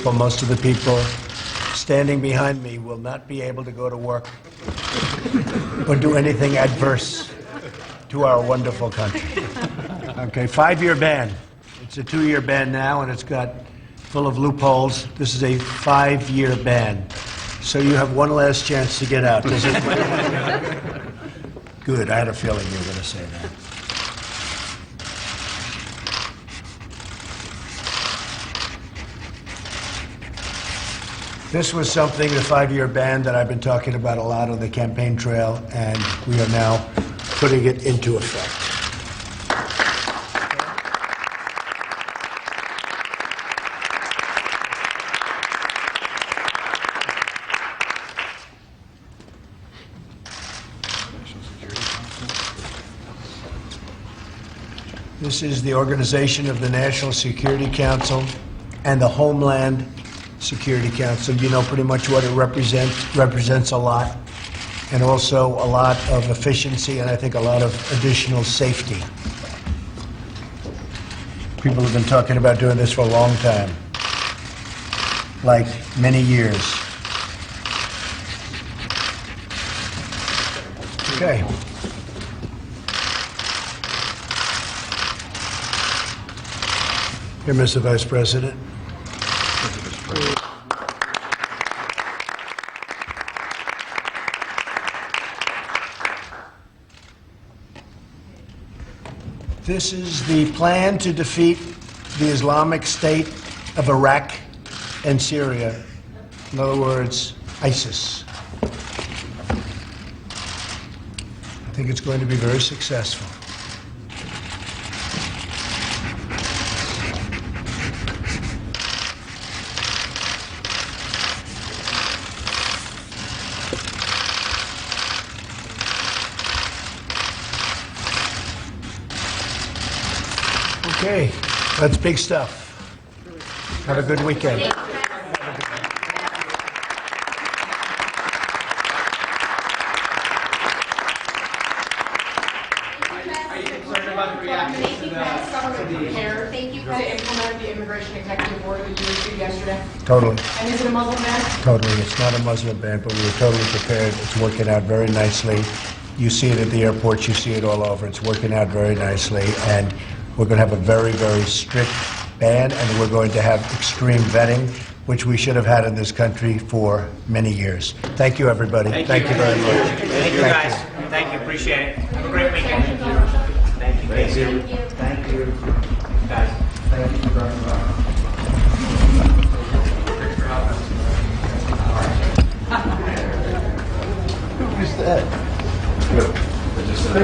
people, most of the people standing behind me will not be able to go to work or do anything adverse to our wonderful country. Okay, 5-year ban. It's a 2-year ban now, and it's got full of loopholes. This is a 5-year ban. So you have one last chance to get out. Does it? Good, I had a feeling you were going to say that. This was something, the 5-year ban, that I've been talking about a lot on the campaign trail, and we are now putting it into effect. This is the organization of the National Security Council and the Homeland Security Council. You know pretty much what it represents. Represents a lot, and also a lot of efficiency, and I think a lot of additional safety. People have been talking about doing this for a long time, like many years. Okay. Here, Mr. Vice President. This is the plan to defeat the Islamic State of Iraq and Syria. In other words, ISIS. I think it's going to be very successful. Okay, that's big stuff. Have a good weekend. Are you concerned about the reaction to implement the immigration executive order that you issued yesterday? Totally. And is it a Muslim ban? Totally. It's not a Muslim ban, but we were totally prepared. It's working out very nicely. You see it at the airports. You see it all over. It's working out very nicely. And we're going to have a very, very strict ban, and we're going to have extreme vetting, which we should have had in this country for many years. Thank you, everybody. Thank you very much. Thank you, guys. Thank you. Appreciate it. Have a great weekend. Thank you. Thank you. Thank you. Guys. Thank you very much. Who's that?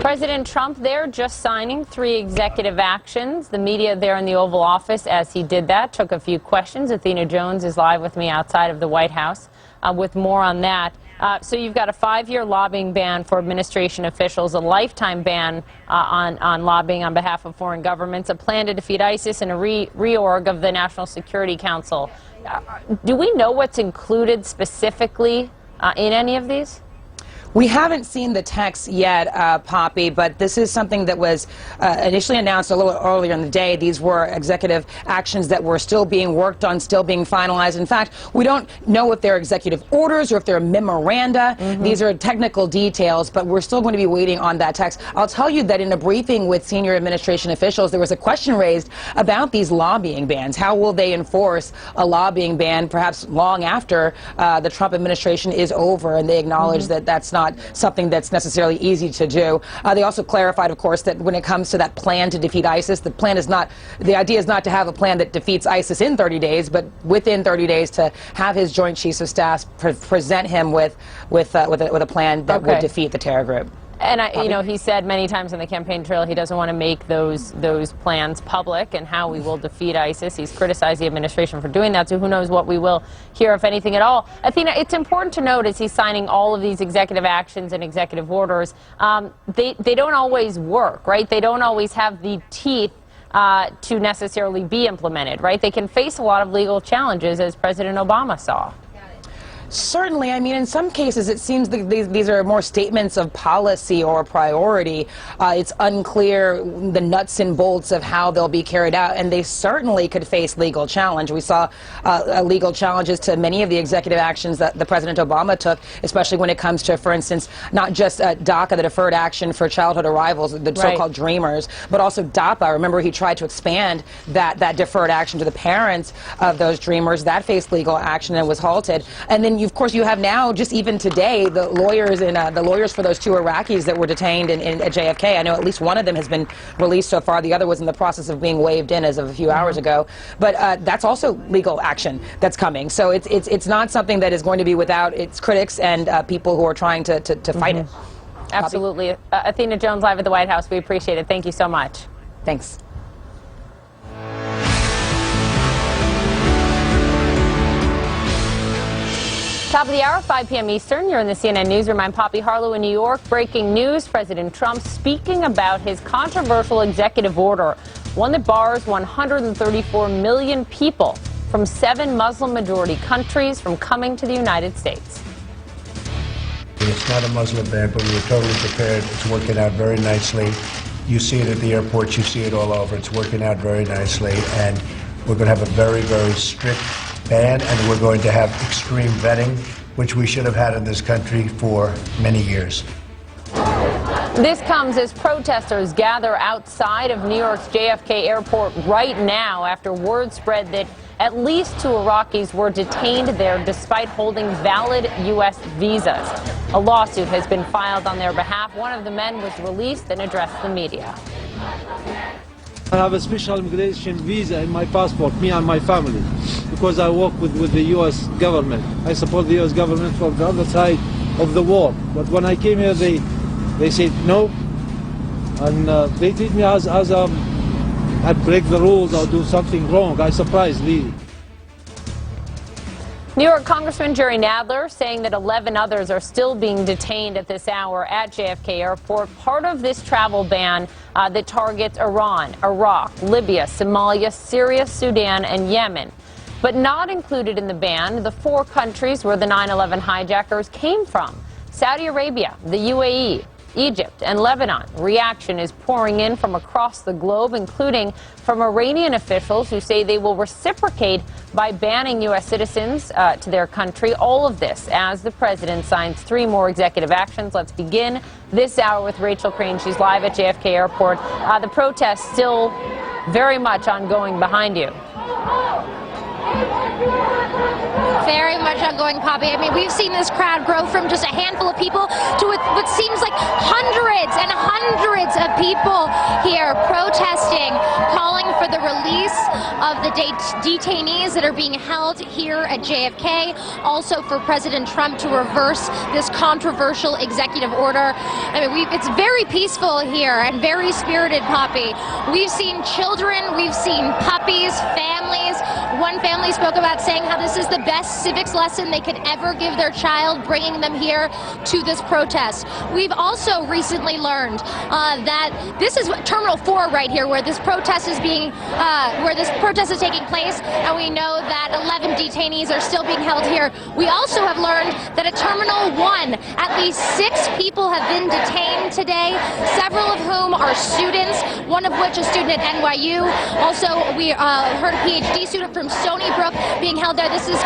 President Trump there just signing 3 executive actions. The media there in the Oval Office, as he did that, took a few questions. Athena Jones is live with me outside of the White House with more on that. So you've got a 5-year lobbying ban for administration officials, a lifetime ban on lobbying on behalf of foreign governments, a plan to defeat ISIS, and a reorg of the National Security Council. Do we know what's included specifically in any of these? We haven't seen the text yet, Poppy, but this is something that was initially announced a little earlier in the day. These were executive actions that were still being worked on, still being finalized. In fact, we don't know if they're executive orders or if they're memoranda. These are technical details, but we're still going to be waiting on that text. I'll tell you that in a briefing with senior administration officials, there was a question raised about these lobbying bans. How will they enforce a lobbying ban perhaps long after the Trump administration is over? And they acknowledge that that's not something that's necessarily easy to do. They also clarified, of course, that when it comes to that plan to defeat ISIS, the idea is not to have a plan that defeats ISIS in 30 days, but within 30 days to have his Joint Chiefs of Staff present him with a plan that would defeat the terror group. And you know, he said many times on the campaign trail he doesn't want to make those plans public and how we will defeat ISIS. He's criticized the administration for doing that, so who knows what we will hear, if anything at all. Athena, it's important to note as he's signing all of these executive actions and executive orders, they don't always work, right? They don't always have the teeth to necessarily be implemented, right? They can face a lot of legal challenges, as President Obama saw. Certainly. I mean, in some cases, it seems that these are more statements of policy or priority. It's unclear the nuts and bolts of how they'll be carried out, and they certainly could face legal challenge. We saw legal challenges to many of the executive actions that the President Obama took, especially when it comes to, for instance, not just DACA, the Deferred Action for Childhood Arrivals, the so-called Dreamers, but also DAPA. Remember, he tried to expand that deferred action to the parents of those Dreamers. That faced legal action and was halted. And then, of course, you have now, just even today, the lawyers for those 2 Iraqis that were detained at JFK. I know at least one of them has been released so far. The other was in the process of being waived in as of a few hours ago. But that's also legal action that's coming. So it's not something that is going to be without its critics and people who are trying to fight it. Absolutely. Athena Jones, live at the White House. We appreciate it. Thank you so much. Thanks. Top of the hour, 5 p.m. Eastern. You're in the CNN Newsroom. I'm Poppy Harlow in New York. Breaking news, President Trump speaking about his controversial executive order, one that bars 134 million people from 7 Muslim-majority countries from coming to the United States. It's not a Muslim ban, but we were totally prepared. It's working out very nicely. You see it at the airports. You see it all over. It's working out very nicely. And we're going to have a very, very strict ban, and we're going to have extreme vetting, which we should have had in this country for many years. This comes as protesters gather outside of New York's JFK airport right now after word spread that at least 2 Iraqis were detained there despite holding valid U.S. visas. A lawsuit has been filed on their behalf. One of the men was released and addressed the media. I have a special immigration visa in my passport, me and my family, because I work with the U.S. government. I support the U.S. government from the other side of the war. But when I came here, they said no, and they treat me as I break the rules or do something wrong. I surprised, really. New York Congressman Jerry Nadler saying that 11 others are still being detained at this hour at JFK Airport, part of this travel ban that targets Iran, Iraq, Libya, Somalia, Syria, Sudan, and Yemen. But not included in the ban, the 4 countries where the 9/11 hijackers came from: Saudi Arabia, the UAE, Egypt, and Lebanon. Reaction is pouring in from across the globe, including from Iranian officials who say they will reciprocate by banning U.S. citizens to their country. All of this as the president signs 3 more executive actions. Let's begin this hour with Rachel Crane. She's live at JFK Airport. The protest still very much ongoing behind you. Very much ongoing, Poppy. I mean, we've seen this crowd grow from just a handful of people to what seems like hundreds and hundreds of people here protesting, calling for the release of the detainees that are being held here at JFK. Also for President Trump to reverse this controversial executive order. I mean, it's very peaceful here and very spirited, Poppy. We've seen children, we've seen puppies, families. One family spoke about saying how this is the best civics lesson they could ever give their child, bringing them here to this protest. We've also recently learned that this is Terminal 4 right here, where this protest is taking place, and we know that 11 detainees are still being held here. We also have learned that at Terminal 1, at least 6 people have been detained today, several of whom are students, one of which a student at NYU. Also, we heard a PhD student from Stony Brook being held there. This is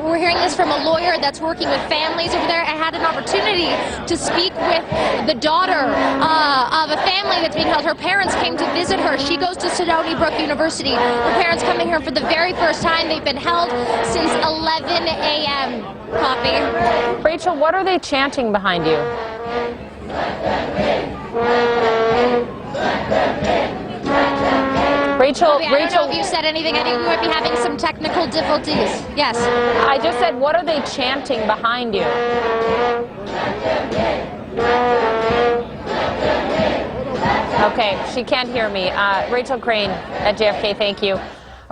we're hearing this from a lawyer that's working with families over there. I had an opportunity to speak with the daughter of a family that's being held. Her parents came to visit her. She goes to Stony Brook University. Her parents coming here for the very first time. They've been held since 11 a.m. Poppy. Rachel, what are they chanting behind you? Rachel, Poppy, I don't know if you said anything. I think we might be having some technical difficulties. Yes. I just said, what are they chanting behind you? Okay, she can't hear me. Rachel Crane at JFK, thank you.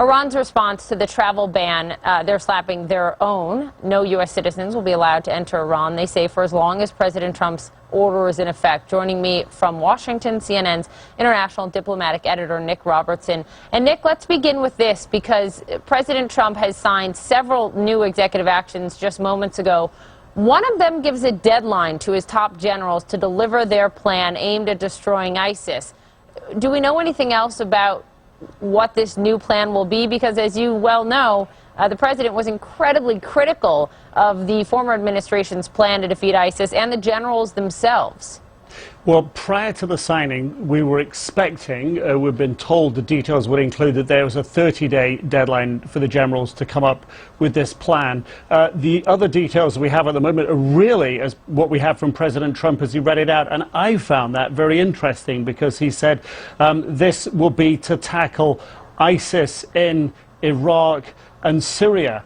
Iran's response to the travel ban, they're slapping their own. No U.S. citizens will be allowed to enter Iran, they say, for as long as President Trump's order is in effect. Joining me from Washington, CNN's international diplomatic editor, Nick Robertson. And Nick, let's begin with this, because President Trump has signed several new executive actions just moments ago. One of them gives a deadline to his top generals to deliver their plan aimed at destroying ISIS. Do we know anything else about what this new plan will be? Because as you well know, the president was incredibly critical of the former administration's plan to defeat ISIS and the generals themselves. Well, prior to the signing, we were expecting, we've been told the details would include that there was a 30-day deadline for the generals to come up with this plan. The other details we have at the moment are really as what we have from President Trump as he read it out. And I found that very interesting, because he said this will be to tackle ISIS in Iraq and Syria.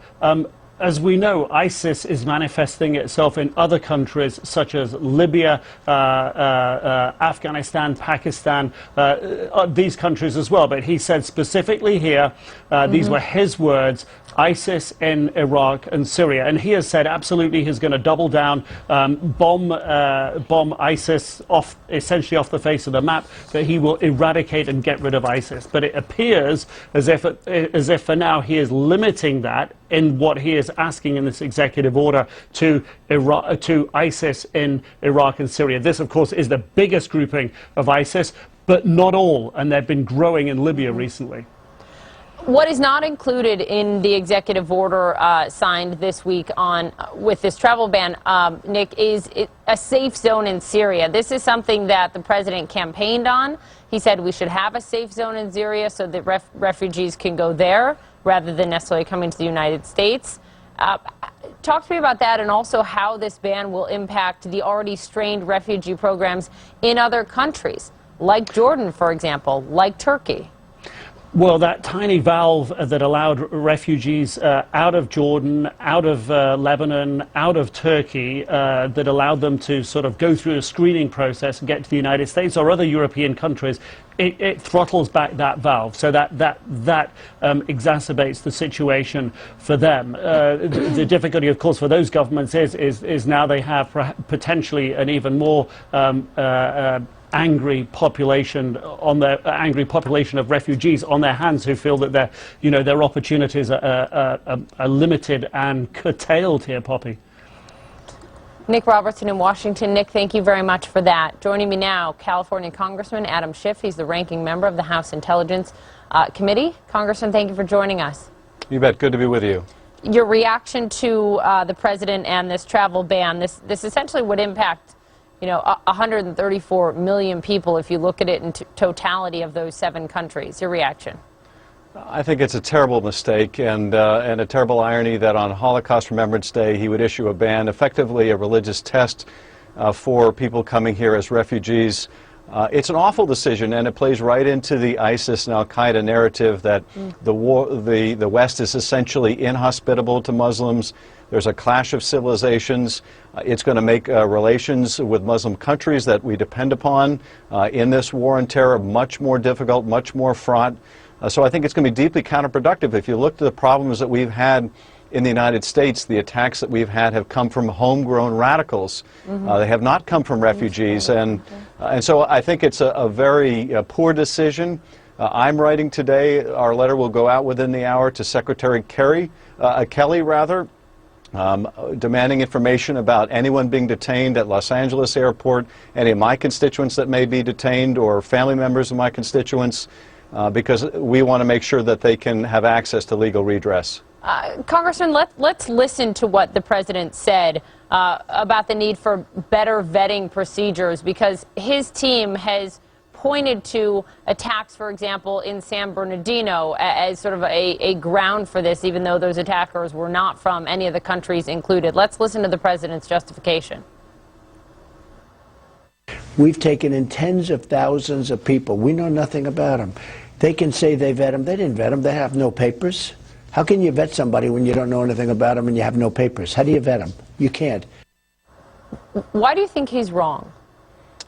As we know, ISIS is manifesting itself in other countries such as Libya, Afghanistan, Pakistan, these countries as well. But he said specifically here, these were his words, ISIS in Iraq and Syria. And he has said absolutely he's going to double down, bomb ISIS essentially off the face of the map, that he will eradicate and get rid of ISIS. But it appears as if for now he is limiting that in what he is asking in this executive order to ISIS in Iraq and Syria. This, of course, is the biggest grouping of ISIS, but not all, and they've been growing in Libya recently. What is not included in the executive order signed this week with this travel ban, Nick, is a safe zone in Syria. This is something that the president campaigned on. He said we should have a safe zone in Syria so that refugees can go there rather than necessarily coming to the United States. Talk to me about that, and also how this ban will impact the already strained refugee programs in other countries, like Jordan, for example, like Turkey. Well, that tiny valve that allowed refugees out of Jordan, out of Lebanon, out of Turkey, that allowed them to sort of go through a screening process and get to the United States or other European countries, it throttles back that valve. So that exacerbates the situation for them. The difficulty, of course, for those governments is now they have potentially an even more angry population of refugees on their hands, who feel that their opportunities are limited and curtailed here, Poppy. Nick Robertson in Washington. Nick, thank you very much for that. Joining me now, California Congressman Adam Schiff. He's the ranking member of the House Intelligence Committee. Congressman, thank you for joining us. You bet. Good to be with you. Your reaction to the president and this travel ban, this essentially would impact 134 million people if you look at it in totality of those 7 countries. Your reaction? I think it's a terrible mistake and a terrible irony that on Holocaust Remembrance Day he would issue a ban, effectively a religious test for people coming here as refugees. It's an awful decision, and it plays right into the ISIS and Al-Qaeda narrative that the West is essentially inhospitable to Muslims. There's a clash of civilizations. It's going to make relations with Muslim countries that we depend upon in this war on terror much more difficult, much more fraught. So I think it's going to be deeply counterproductive. If you look at the problems that we've had in the United States, the attacks that we've had have come from homegrown radicals. They have not come from refugees. And so I think it's a very poor decision. I'm writing today, our letter will go out within the hour to Secretary Kelly, demanding information about anyone being detained at Los Angeles airport, any of my constituents that may be detained, or family members of my constituents, because we want to make sure that they can have access to legal redress. Congressman, let's listen to what the president said about the need for better vetting procedures, because his team has pointed to attacks, for example, in San Bernardino as sort of a ground for this, even though those attackers were not from any of the countries included. Let's listen to the president's justification. We've taken in tens of thousands of people. We know nothing about them. They can say they vet them. They didn't vet them. They have no papers. How can you vet somebody when you don't know anything about them and you have no papers? How do you vet them? You can't. Why do you think he's wrong?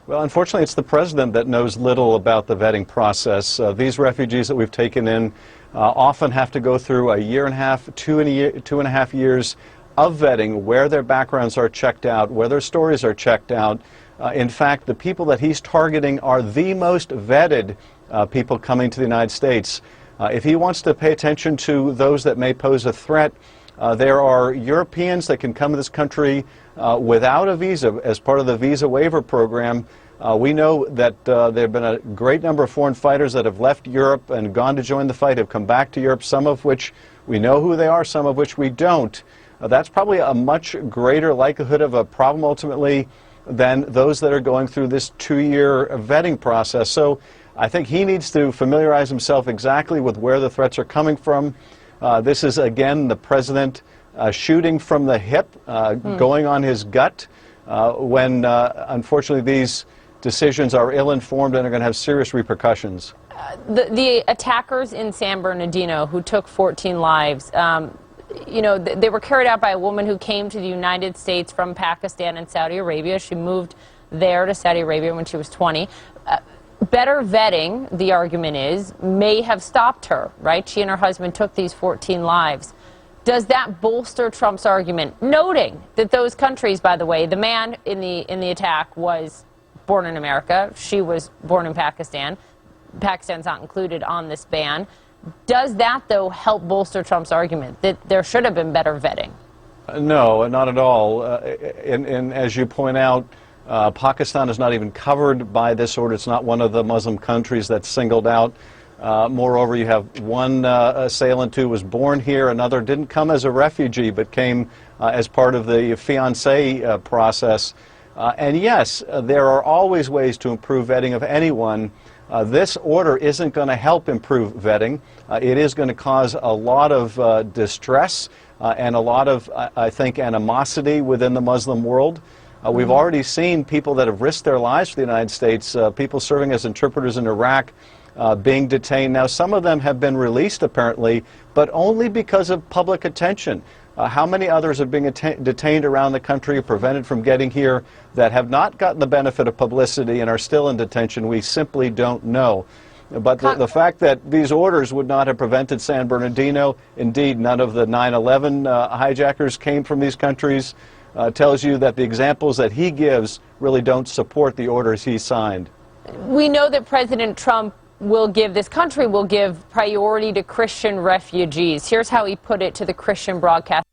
Well, unfortunately, it's the president that knows little about the vetting process. These refugees that we've taken in often have to go through a year and a half, 2.5 years of vetting, where their backgrounds are checked out, where their stories are checked out. In fact, the people that he's targeting are the most vetted people coming to the United States. If he wants to pay attention to those that may pose a threat, there are Europeans that can come to this country without a visa as part of the visa waiver program. We know that there have been a great number of foreign fighters that have left Europe and gone to join the fight, have come back to Europe, some of which we know who they are, some of which we don't. That's probably a much greater likelihood of a problem ultimately than those that are going through this 2-year vetting process. So I think he needs to familiarize himself exactly with where the threats are coming from. This is, again, the president shooting from the hip, going on his gut, when, unfortunately, these decisions are ill-informed and are going to have serious repercussions. The attackers in San Bernardino who took 14 lives, you know, they were carried out by a woman who came to the United States from Pakistan and Saudi Arabia. She moved there to Saudi Arabia when she was 20. Better vetting, the argument is, may have stopped her, right? She and her husband took these 14 lives. Does that bolster Trump's argument? Noting that those countries, by the way, the man in the attack was born in America. She was born in Pakistan. Pakistan's not included on this ban. Does that, though, help bolster Trump's argument that there should have been better vetting? No, not at all. And as you point out, Pakistan is not even covered by this order. It's not one of the Muslim countries that's singled out. Moreover, you have one assailant who was born here, another didn't come as a refugee but came as part of the fiancé process. And yes, there are always ways to improve vetting of anyone. This order isn't going to help improve vetting. It is going to cause a lot of distress and a lot of, I think, animosity within the Muslim world. We've already seen people that have risked their lives for the United States, people serving as interpreters in Iraq, being detained. Now, some of them have been released, apparently, but only because of public attention. How many others are being detained around the country, prevented from getting here, that have not gotten the benefit of publicity and are still in detention? We simply don't know. But the fact that these orders would not have prevented San Bernardino, indeed none of the 9/11 hijackers came from these countries, tells you that the examples that he gives really don't support the orders he signed. We know that President Trump this country will give priority to Christian refugees. Here's how he put it to the Christian broadcast.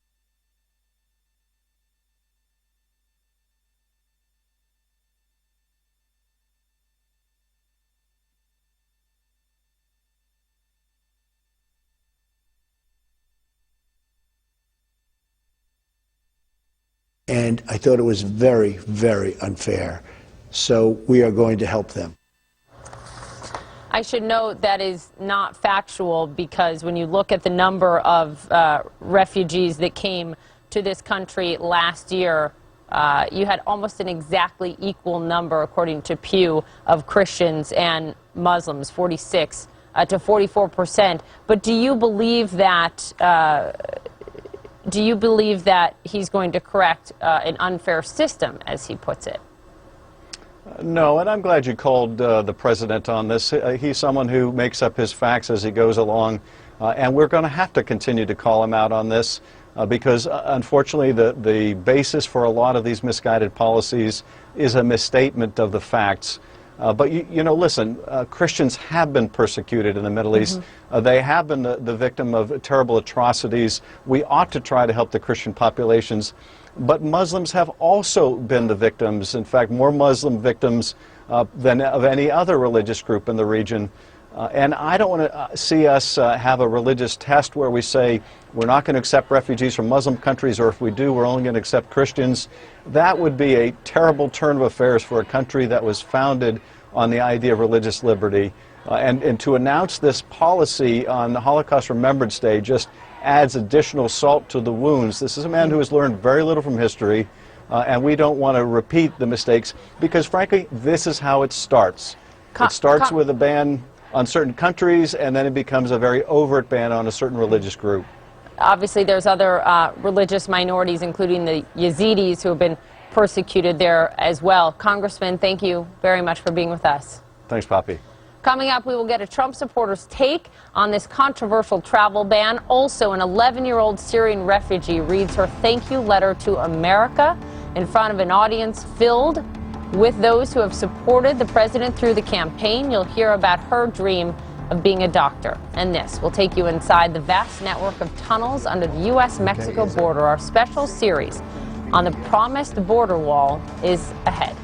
And I thought it was very, very unfair. So we are going to help them. I should note that is not factual, because when you look at the number of refugees that came to this country last year, you had almost an exactly equal number, according to Pew, of Christians and Muslims, 46 to 44%. But do you believe that he's going to correct an unfair system, as he puts it? No, and I'm glad you called the president on this. He's someone who makes up his facts as he goes along, and we're going to have to continue to call him out on this because, unfortunately, the basis for a lot of these misguided policies is a misstatement of the facts. But, you know, listen, Christians have been persecuted in the Middle East. They have been the victim of terrible atrocities. We ought to try to help the Christian populations. But Muslims have also been the victims. In fact, more Muslim victims than of any other religious group in the region. And I don't want to see us have a religious test where we say we're not going to accept refugees from Muslim countries, or if we do, we're only going to accept Christians. That would be a terrible turn of affairs for a country that was founded on the idea of religious liberty. And to announce this policy on the Holocaust Remembrance Day just adds additional salt to the wounds. This is a man who has learned very little from history, and we don't want to repeat the mistakes because, frankly, this is how it starts. It starts with a ban on certain countries, and then it becomes a very overt ban on a certain religious group. Obviously, there's other religious minorities, including the Yazidis, who have been persecuted there as well. Congressman, thank you very much for being with us. Thanks, Poppy. Coming up, we will get a Trump supporter's take on this controversial travel ban. Also, an 11-year-old Syrian refugee reads her thank you letter to America in front of an audience filled with those who have supported the president through the campaign. You'll hear about her dream of being a doctor. And this will take you inside the vast network of tunnels under the U.S.-Mexico border. Our special series on the promised border wall is ahead.